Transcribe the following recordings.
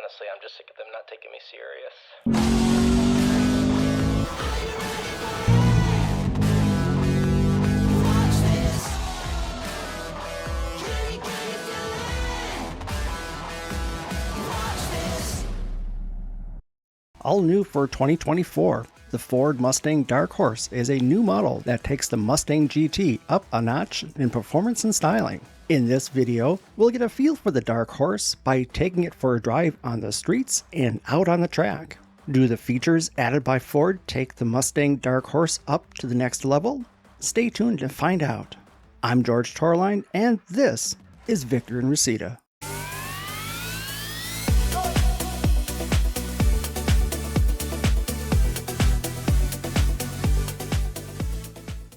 honestly. I'm just sick of them not taking me serious. All new for 2024, the Ford Mustang Dark Horse is a new model that takes the Mustang GT up a notch in performance and styling. In this video, we'll get a feel for the Dark Horse by taking it for a drive on the streets and out on the track. Do the features added by Ford take the Mustang Dark Horse up to the next level? Stay tuned to find out. I'm George Torline, and this is Victor and Reseda.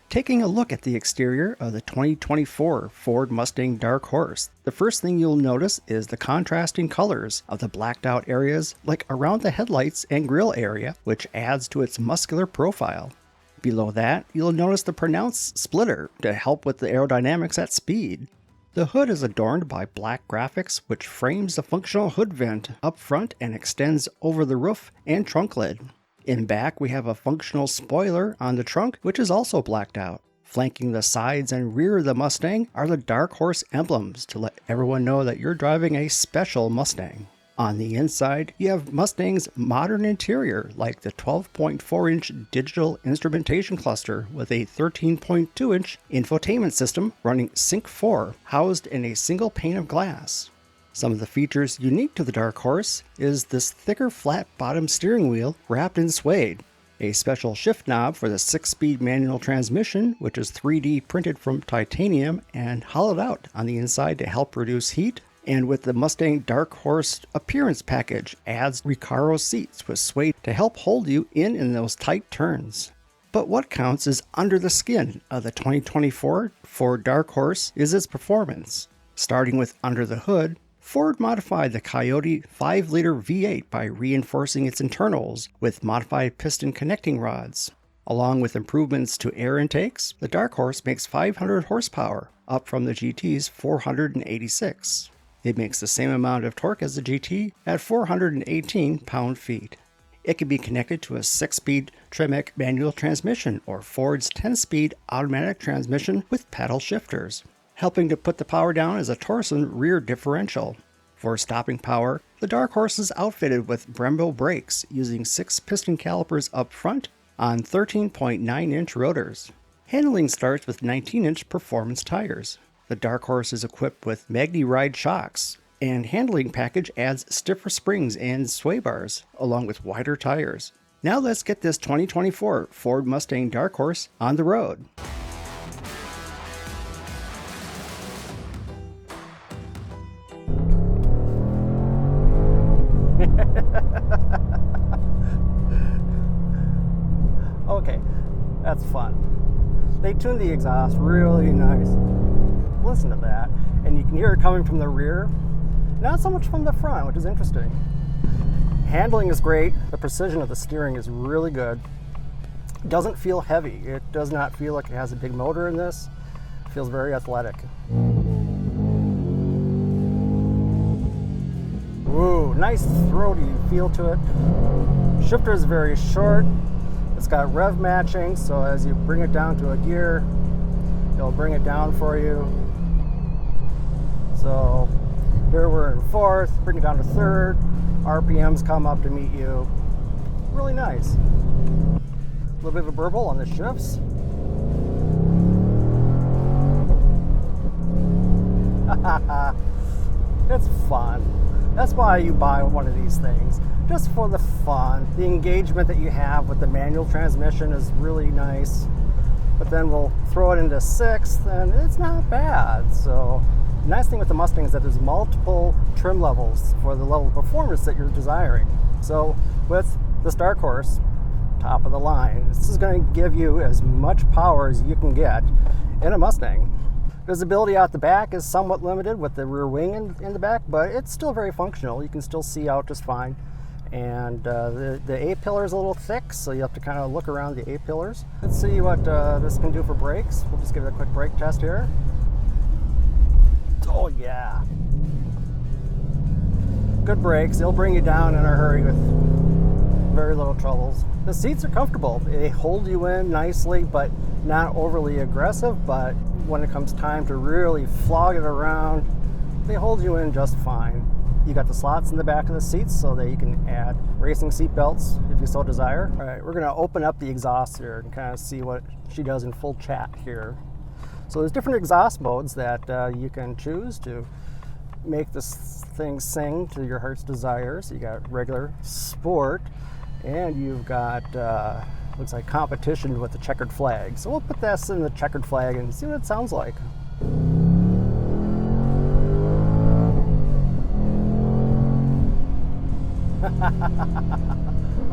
Taking a look at the exterior of the 2024 Ford Mustang Dark Horse, the first thing you'll notice is the contrasting colors of the blacked out areas like around the headlights and grille area, which adds to its muscular profile. Below that, you'll notice the pronounced splitter to help with the aerodynamics at speed. The hood is adorned by black graphics, which frames the functional hood vent up front and extends over the roof and trunk lid. In back, we have a functional spoiler on the trunk, which is also blacked out. Flanking the sides and rear of the Mustang are the Dark Horse emblems to let everyone know that you're driving a special Mustang. On the inside, you have Mustang's modern interior, like the 12.4-inch digital instrumentation cluster with a 13.2-inch infotainment system running Sync 4, housed in a single pane of glass. Some of the features unique to the Dark Horse is this thicker flat bottom steering wheel wrapped in suede, a special shift knob for the 6-speed manual transmission, which is 3D printed from titanium and hollowed out on the inside to help reduce heat, and with the Mustang Dark Horse appearance package adds Recaro seats with suede to help hold you in those tight turns. But what counts is under the skin of the 2024 Ford Dark Horse is its performance. Starting with under the hood, Ford modified the Coyote 5-liter V8 by reinforcing its internals with modified piston connecting rods. Along with improvements to air intakes, the Dark Horse makes 500 horsepower, up from the GT's 486. It makes the same amount of torque as the GT at 418 pound-feet. It can be connected to a 6-speed Tremec manual transmission or Ford's 10-speed automatic transmission with paddle shifters. Helping to put the power down is a Torsen rear differential. For stopping power, the Dark Horse is outfitted with Brembo brakes using 6 piston calipers up front on 13.9-inch rotors. Handling starts with 19-inch performance tires. The Dark Horse is equipped with Magni-Ride shocks, and handling package adds stiffer springs and sway bars, along with wider tires. Now let's get this 2024 Ford Mustang Dark Horse on the road. Okay, that's fun. They tuned the exhaust really nice. Listen to that. And you can hear it coming from the rear, not so much from the front, which is interesting. Handling is great. The precision of the steering is really good. It doesn't feel heavy. It does not feel like it has a big motor in this. It feels very athletic. Ooh, nice throaty feel to it. Shifter is very short. It's got rev matching, so as you bring it down to a gear, it'll bring it down for you. So here we're in 4th, bring it down to 3rd. RPMs come up to meet you. Really nice. A little bit of a burble on the shifts. It's fun. That's why you buy one of these things, just for the fun. The engagement that you have with the manual transmission is really nice. But then we'll throw it into 6th, and it's not bad. So the nice thing with the Mustang is that there's multiple trim levels for the level of performance that you're desiring. So with this Dark Horse, top of the line, this is going to give you as much power as you can get in a Mustang. Visibility out the back is somewhat limited with the rear wing in the back, but it's still very functional. You can still see out just fine. And the A-pillar is a little thick, so you have to kind of look around the A-pillars. Let's see what this can do for brakes. We'll just give it a quick brake test here. Oh yeah. good brakes. They'll bring you down in a hurry with very little troubles. The seats are comfortable. They hold you in nicely, but not overly aggressive. But when it comes time to really flog it around, they hold you in just fine. You got the slots in the back of the seats so that you can add racing seat belts if you so desire. All right, we're gonna open up the exhaust here and kind of see what she does in full chat here. So there's different exhaust modes that you can choose to make this thing sing to your heart's desires. You got regular, sport, and you've got looks like competition with the checkered flag. So we'll put this in the checkered flag and see what it sounds like.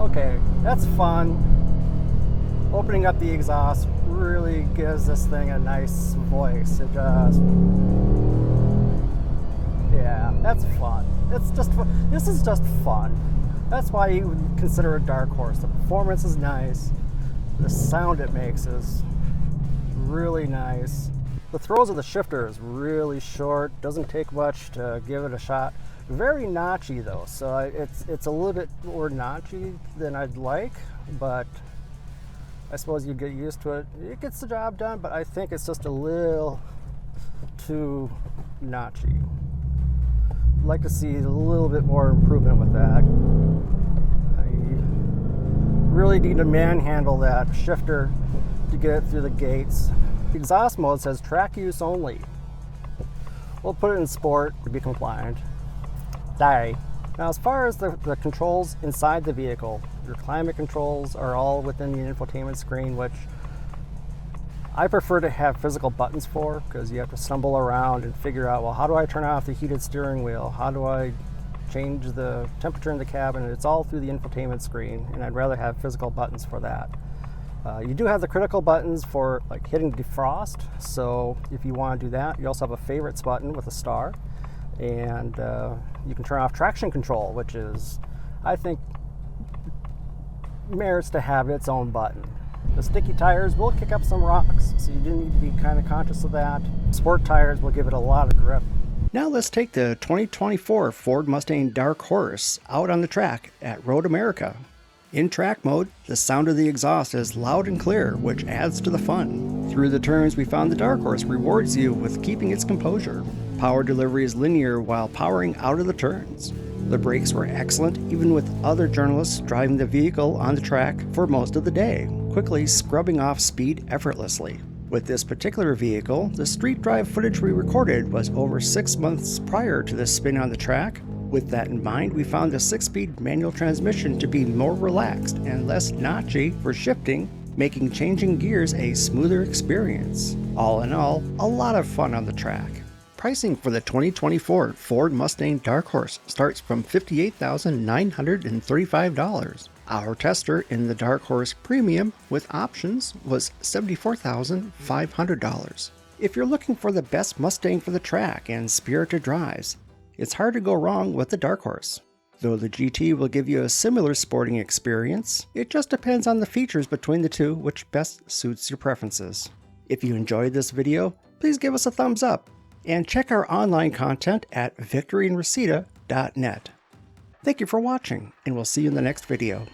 Okay, that's fun. Opening up the exhaust really gives this thing a nice voice. It just, yeah, that's fun. It's just, this is just fun. That's why you would consider a Dark Horse. The performance is nice. The sound it makes is really nice. The throws of the shifter is really short. Doesn't take much to give it a shot. Very notchy though, so it's a little bit more notchy than I'd like, but I suppose you get used to it. It gets the job done, but I think it's just a little too notchy. I'd like to see a little bit more improvement with that. I really need to manhandle that shifter to get it through the gates. The exhaust mode says track use only. We'll put it in sport to be compliant. Sorry. Now, as far as the controls inside the vehicle, your climate controls are all within the infotainment screen, which I prefer to have physical buttons for, because you have to stumble around and figure out, well, how do I turn off the heated steering wheel? How do I change the temperature in the cabin? It's all through the infotainment screen, and I'd rather have physical buttons for that. You do have the critical buttons for like hitting defrost, so if you want to do that, you also have a favorites button with a star. And you can turn off traction control, which is, I think, merits to have its own button. The sticky tires will kick up some rocks, so you do need to be kind of conscious of that. Sport tires will give it a lot of grip. Now let's take the 2024 Ford Mustang Dark Horse out on the track at Road America. In track mode, the sound of the exhaust is loud and clear, which adds to the fun. Through the turns, we found the Dark Horse rewards you with keeping its composure. Power delivery is linear while powering out of the turns. The brakes were excellent, even with other journalists driving the vehicle on the track for most of the day, quickly scrubbing off speed effortlessly. With this particular vehicle, the street drive footage we recorded was over 6 months prior to the spin on the track. With that in mind, we found the 6-speed manual transmission to be more relaxed and less notchy for shifting, making changing gears a smoother experience. All in all, a lot of fun on the track. Pricing for the 2024 Ford Mustang Dark Horse starts from $58,935. Our tester in the Dark Horse Premium with options was $74,500. If you're looking for the best Mustang for the track and spirited drives, it's hard to go wrong with the Dark Horse. Though the GT will give you a similar sporting experience, it just depends on the features between the two which best suits your preferences. If you enjoyed this video, please give us a thumbs up and check our online content at victoryandreseda.net. Thank you for watching, and we'll see you in the next video.